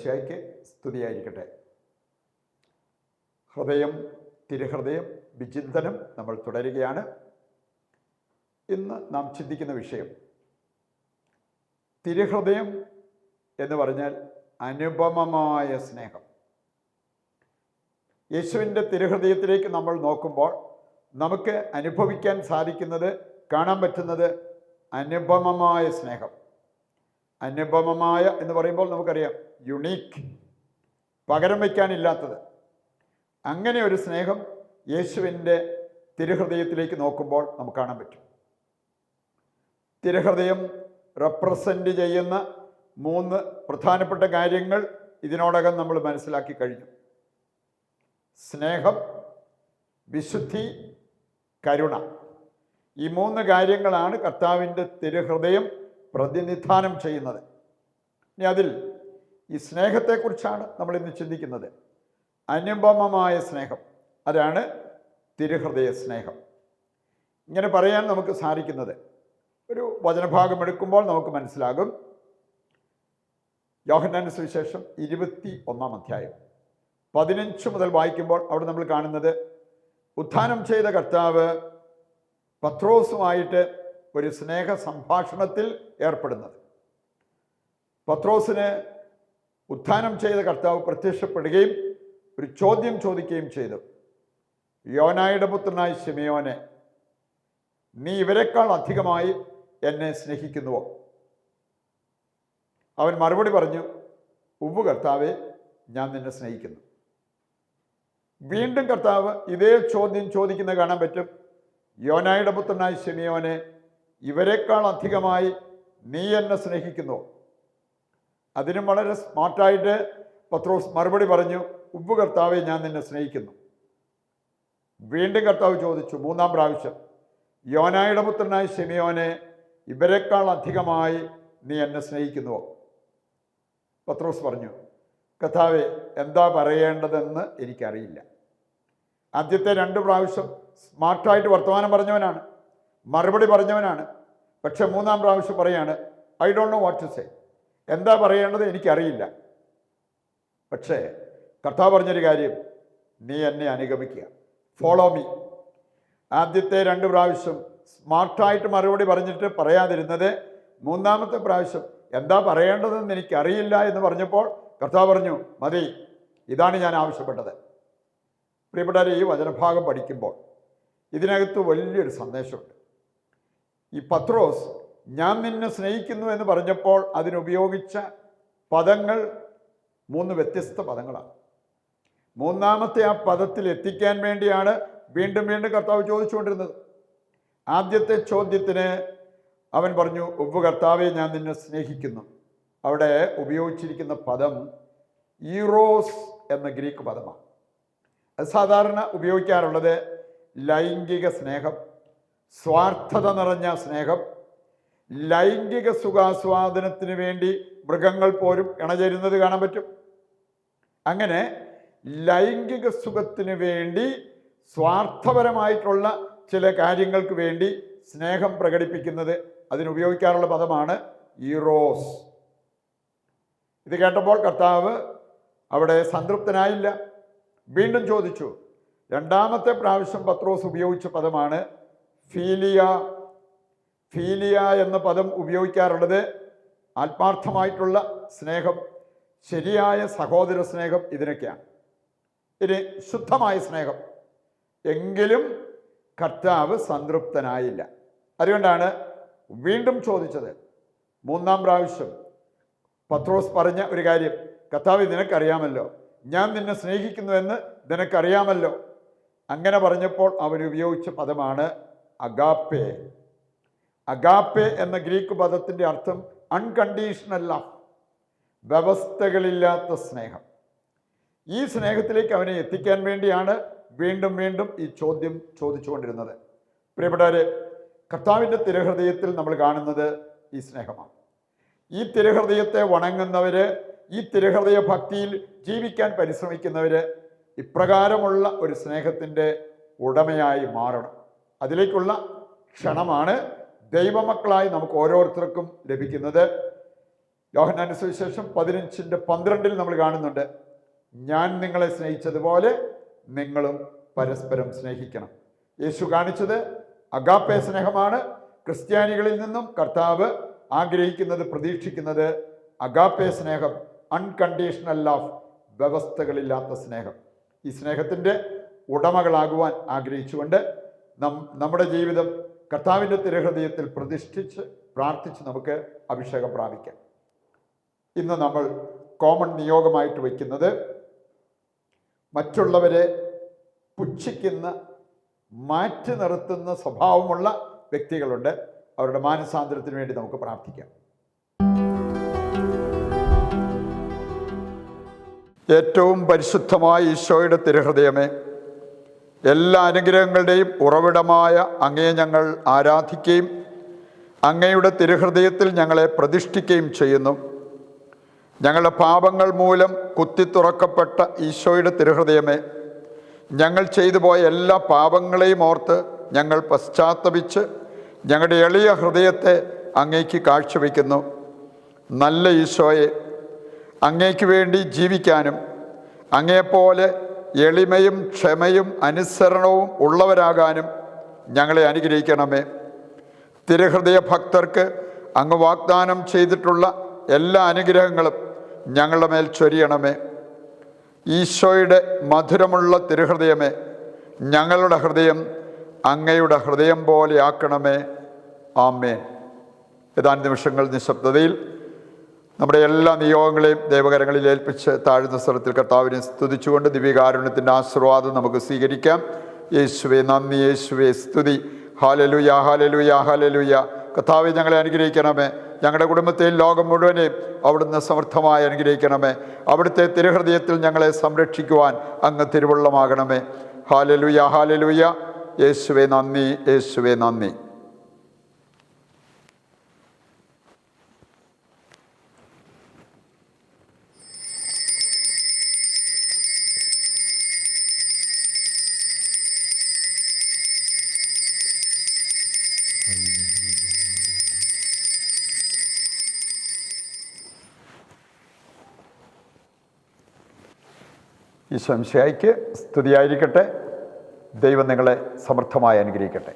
ഈശോമിശിഹായ്ക്ക് സ്തുതിയായിരിക്കട്ടെ. ഹൃദയം തിരുഹൃദയം വിചിന്തനം നമ്മൾ തുടരുകയാണ്. ഇന്ന് നാം ചിന്തിക്കുന്ന വിഷയം തിരുഹൃദയം എന്ന് പറഞ്ഞാൽ അനുപമമായ സ്നേഹം. യേശുവിൻ്റെ തിരുഹൃദയത്തിലേക്ക് നമ്മൾ നോക്കുമ്പോൾ നമുക്ക് അനുഭവിക്കാൻ സാധിക്കുന്നത്, കാണാൻ പറ്റുന്നത് അനുപമമായ സ്നേഹം. അനുപമമായ എന്ന് പറയുമ്പോൾ നമുക്കറിയാം, യുണീക്ക്, പകരം വയ്ക്കാനില്ലാത്തത്. അങ്ങനെ ഒരു സ്നേഹം യേശുവിൻ്റെ തിരുഹൃദയത്തിലേക്ക് നോക്കുമ്പോൾ നമുക്ക് കാണാൻ പറ്റും. തിരുഹൃദയം റെപ്രസെൻ്റ് ചെയ്യുന്ന 3 പ്രധാനപ്പെട്ട കാര്യങ്ങൾ ഇതിനോടകം നമ്മൾ മനസ്സിലാക്കി കഴിഞ്ഞു. സ്നേഹം, വിശുദ്ധി, കരുണ. ഈ 3 കാര്യങ്ങളാണ് കർത്താവിൻ്റെ തിരുഹൃദയം പ്രതിനിധാനം ചെയ്യുന്നത്. ഇനി അതിൽ ഈ സ്നേഹത്തെക്കുറിച്ചാണ് നമ്മൾ ഇന്ന് ചിന്തിക്കുന്നത്. അനുപമമായ സ്നേഹം, അതാണ് തിരുഹൃദയ സ്നേഹം. ഇങ്ങനെ പറയാൻ നമുക്ക് സാധിക്കുന്നത് ഒരു വചനഭാഗം എടുക്കുമ്പോൾ നമുക്ക് മനസ്സിലാകും. യോഹന്നാന്റെ സുവിശേഷം 21-ാം അധ്യായം 15 മുതൽ വായിക്കുമ്പോൾ അവിടെ നമ്മൾ കാണുന്നത്, ഉത്ഥാനം ചെയ്ത കർത്താവ് പത്രോസുമായിട്ട് ഒരു സ്നേഹ സംഭാഷണത്തിൽ ഏർപ്പെടുന്നത്. പത്രോസിന് ഉത്ഥാനം ചെയ്ത കർത്താവ് പ്രത്യക്ഷപ്പെടുകയും ഒരു ചോദ്യം ചോദിക്കുകയും ചെയ്തു. യോനായുടെ പുത്രനായ ശിമയോനെ, നീ ഇവരെക്കാൾ അധികമായി എന്നെ സ്നേഹിക്കുന്നുവോ? അവൻ മറുപടി പറഞ്ഞു, ഉവ്വ് കർത്താവേ, ഞാൻ നിന്നെ സ്നേഹിക്കുന്നു. വീണ്ടും കർത്താവ് ഇതേ ചോദ്യം ചോദിക്കുന്നത് കാണാൻ പറ്റും. യോനായുടെ പുത്രനായ ശിമയോനെ, ഇവരെക്കാൾ അധികമായി നീ എന്നെ സ്നേഹിക്കുന്നു? അതിനും വളരെ സ്മാർട്ടായിട്ട് പത്രോസ് മറുപടി പറഞ്ഞു, ഉവ്വ് കർത്താവെ, ഞാൻ നിന്നെ സ്നേഹിക്കുന്നു. വീണ്ടും കർത്താവ് ചോദിച്ചു 3-ാം പ്രാവശ്യം, യോനായുടെ പുത്രനായ ശിമയോനെ, ഇവരെക്കാൾ അധികമായി നീ എന്നെ സ്നേഹിക്കുന്നുവോ? പത്രോസ് പറഞ്ഞു, കർത്താവെ, എന്താ പറയേണ്ടതെന്ന് എനിക്കറിയില്ല. ആദ്യത്തെ 2 പ്രാവശ്യം സ്മാർട്ടായിട്ട് വർത്തമാനം പറഞ്ഞവനാണ്, മറുപടി പറഞ്ഞവനാണ്. പക്ഷെ 3-ാം പ്രാവശ്യം പറയാണ്, I don't know what to say. എന്താ പറയേണ്ടത് എനിക്കറിയില്ല. പക്ഷേ കർത്താവ് പറഞ്ഞൊരു കാര്യം, നീ എന്നെ അനുഗമിക്കുക, ഫോളോ മീ. ആദ്യത്തെ 2 പ്രാവശ്യം സ്മാർട്ടായിട്ട് മറുപടി പറഞ്ഞിട്ട് പറയാതിരുന്നത് 3-ാമത്തെ പ്രാവശ്യം എന്താ പറയേണ്ടതെന്ന് എനിക്കറിയില്ല എന്ന് പറഞ്ഞപ്പോൾ കർത്താവ് പറഞ്ഞു, മതി, ഇതാണ് ഞാൻ ആവശ്യപ്പെട്ടത്. പ്രിയപ്പെട്ടവരെ, ഈ വചനഭാഗം പഠിക്കുമ്പോൾ ഇതിനകത്ത് വലിയൊരു സന്ദേശമുണ്ട്. ഈ പത്രോസ് ഞാൻ നിന്നെ സ്നേഹിക്കുന്നു എന്ന് പറഞ്ഞപ്പോൾ അതിനുപയോഗിച്ച പദങ്ങൾ 3 വ്യത്യസ്ത പദങ്ങളാണ്. 3-ാമത്തെ ആ പദത്തിൽ എത്തിക്കാൻ വേണ്ടിയാണ് വീണ്ടും വീണ്ടും കർത്താവ് ചോദിച്ചുകൊണ്ടിരുന്നത്. ആദ്യത്തെ ചോദ്യത്തിന് അവൻ പറഞ്ഞു, ഉവ്വ് കർത്താവെ, ഞാൻ നിന്നെ സ്നേഹിക്കുന്നു. അവിടെ ഉപയോഗിച്ചിരിക്കുന്ന പദം ഈറോസ് എന്ന ഗ്രീക്ക് പദമാണ്. അത് സാധാരണ ഉപയോഗിക്കാറുള്ളത് ലൈംഗിക സ്നേഹം, സ്വാർത്ഥത നിറഞ്ഞ സ്നേഹം, ലൈംഗിക സുഖാസ്വാദനത്തിന് വേണ്ടി മൃഗങ്ങൾ പോലും ഇണചേരുന്നത് കാണാൻ പറ്റും. അങ്ങനെ ലൈംഗിക സുഖത്തിന് വേണ്ടി സ്വാർത്ഥപരമായിട്ടുള്ള ചില കാര്യങ്ങൾക്ക് വേണ്ടി സ്നേഹം പ്രകടിപ്പിക്കുന്നത്, അതിനുപയോഗിക്കാറുള്ള പദമാണ് ഈറോസ്. ഇത് കേട്ടപ്പോൾ കർത്താവ് അവിടെ സംതൃപ്തനായില്ല, വീണ്ടും ചോദിച്ചു. 2-ാമത്തെ പ്രാവശ്യം പത്രോസ് ഉപയോഗിച്ച പദമാണ് ഫീലിയ. ഫീലിയ എന്ന പദം ഉപയോഗിക്കാറുള്ളത് ആത്മാർത്ഥമായിട്ടുള്ള സ്നേഹം, ശരിയായ സഹോദര സ്നേഹം, ഇതിനൊക്കെയാണ്. ഇനി ശുദ്ധമായ സ്നേഹം. എങ്കിലും കർത്താവ് സംതൃപ്തനായില്ല. അതുകൊണ്ടാണ് വീണ്ടും ചോദിച്ചത്. 3-ാം പ്രാവശ്യം പത്രോസ് പറഞ്ഞ ഒരു കാര്യം, കർത്താവ്, നിനക്കറിയാമല്ലോ, ഞാൻ നിന്നെ സ്നേഹിക്കുന്നുവെന്ന് നിനക്കറിയാമല്ലോ. അങ്ങനെ പറഞ്ഞപ്പോൾ അവൻ ഉപയോഗിച്ച പദമാണ് അഗാപ്പെ. അഗാപ്പെ എന്ന ഗ്രീക്ക് പദത്തിൻ്റെ അർത്ഥം അൺകണ്ടീഷണൽ ലവ്, വ്യവസ്ഥകളില്ലാത്ത സ്നേഹം. ഈ സ്നേഹത്തിലേക്ക് അവനെ എത്തിക്കാൻ വേണ്ടിയാണ് വീണ്ടും വീണ്ടും ഈ ചോദ്യം ചോദിച്ചുകൊണ്ടിരുന്നത്. പ്രിയപ്പെട്ടവരെ, കർത്താവിൻ്റെ തിരുഹൃദയത്തിൽ നമ്മൾ കാണുന്നത് ഈ സ്നേഹമാണ്. ഈ തിരുഹൃദയത്തെ വണങ്ങുന്നവർ, ഈ തിരുഹൃദയ ഭക്തിയിൽ ജീവിക്കാൻ പരിശ്രമിക്കുന്നവർ ഇപ്രകാരമുള്ള ഒരു സ്നേഹത്തിൻ്റെ ഉടമയായി മാറണം. അതിലേക്കുള്ള ക്ഷണമാണ് ദൈവമക്കളായി നമുക്ക് ഓരോരുത്തർക്കും ലഭിക്കുന്നത്. യോഹന്നാന്റെ സുവിശേഷം 15:12 നമ്മൾ കാണുന്നുണ്ട്, ഞാൻ നിങ്ങളെ സ്നേഹിച്ചതുപോലെ നിങ്ങളും പരസ്പരം സ്നേഹിക്കണം. യേശു കാണിച്ചത് അഗാപ്പെ സ്നേഹമാണ്. ക്രിസ്ത്യാനികളിൽ നിന്നും കർത്താവ് ആഗ്രഹിക്കുന്നത്, പ്രതീക്ഷിക്കുന്നത് അഗാപ്പെ സ്നേഹം, അൺകണ്ടീഷണൽ ലവ്, വ്യവസ്ഥകളില്ലാത്ത സ്നേഹം. ഈ സ്നേഹത്തിൻ്റെ ഉടമകളാകുവാൻ ആഗ്രഹിച്ചുകൊണ്ട് നമ്മുടെ ജീവിതം കർത്താവിൻ്റെ തിരുഹൃദയത്തിൽ പ്രതിഷ്ഠിച്ച് പ്രാർത്ഥിച്ച് നമുക്ക് അഭിഷേകം പ്രാപിക്കാം. ഇന്ന് നമ്മൾ കോമൺ നിയോഗമായിട്ട് വയ്ക്കുന്നത്, മറ്റുള്ളവരെ പുച്ഛിക്കുന്ന, മാറ്റി നിർത്തുന്ന സ്വഭാവമുള്ള വ്യക്തികളുണ്ട്. അവരുടെ മാനസാന്തരത്തിന് വേണ്ടി നമുക്ക് പ്രാർത്ഥിക്കാം. ഏറ്റവും പരിശുദ്ധമായ ഈശോയുടെ തിരുഹൃദയമേ, എല്ലാ അനുഗ്രഹങ്ങളുടെയും ഉറവിടമായ അങ്ങയെ ഞങ്ങൾ ആരാധിക്കുകയും അങ്ങയുടെ തിരുഹൃദയത്തിൽ ഞങ്ങളെ പ്രതിഷ്ഠിക്കുകയും ചെയ്യുന്നു. ഞങ്ങളുടെ പാപങ്ങൾ മൂലം കുത്തിത്തുറക്കപ്പെട്ട ഈശോയുടെ തിരുഹൃദയമേ, ഞങ്ങൾ ചെയ്തു പോയ എല്ലാ പാപങ്ങളെയും ഓർത്ത് ഞങ്ങൾ പശ്ചാത്തപിച്ച് ഞങ്ങളുടെ എളിയ ഹൃദയത്തെ അങ്ങേക്ക് കാഴ്ചവെക്കുന്നു. നല്ല ഈശോയെ, അങ്ങേക്ക് വേണ്ടി ജീവിക്കാനും അങ്ങയെപ്പോലെ എളിമയും ക്ഷമയും അനുസരണവും ഉള്ളവരാകാനും ഞങ്ങളെ അനുഗ്രഹിക്കണമേ. തിരുഹൃദയ ഭക്തർക്ക് അങ്ങ് വാഗ്ദാനം ചെയ്തിട്ടുള്ള എല്ലാ അനുഗ്രഹങ്ങളും ഞങ്ങളുടെ മേൽ ചൊരിയണമേ. ഈശോയുടെ മധുരമുള്ള തിരുഹൃദയമേ, ഞങ്ങളുടെ ഹൃദയം അങ്ങയുടെ ഹൃദയം പോലെ ആക്കണമേ. ആമേൻ. ഏതാനും നിമിഷങ്ങൾ നിശബ്ദതയിൽ നമ്മുടെ എല്ലാ നിയോഗങ്ങളെയും ദൈവകരങ്ങളിൽ ഏൽപ്പിച്ച് താഴ്ന്ന സ്ഥലത്തിൽ കർത്താവിനെ സ്തുതിച്ചുകൊണ്ട് ദിവ്യകാരുണ്യത്തിൻ്റെ ആശീർവാദം നമുക്ക് സ്വീകരിക്കാം. യേശുവേ നന്ദി, യേശുവേ സ്തുതി. Hallelujah, hallelujah, hallelujah. കർത്താവേ, ഞങ്ങളെ അനുഗ്രഹിക്കണമേ. ഞങ്ങളുടെ കുടുംബത്തെയും ലോകം മുഴുവനെയും അവിടുന്ന് സമൃദ്ധമായി അനുഗ്രഹിക്കണമേ. അവിടുത്തെ തിരുഹൃദയത്തിൽ ഞങ്ങളെ സംരക്ഷിക്കുവാൻ അങ്ങ് തിരുവുള്ളമാകണമേ. Hallelujah, hallelujah. യേശുവേ നന്ദി, യേശുവേ നന്ദി. ഈശോ മിശിഹായ്ക്ക് സ്തുതിയായിരിക്കട്ടെ. ദൈവം നിങ്ങളെ സമൃദ്ധമായി അനുഗ്രഹിക്കട്ടെ.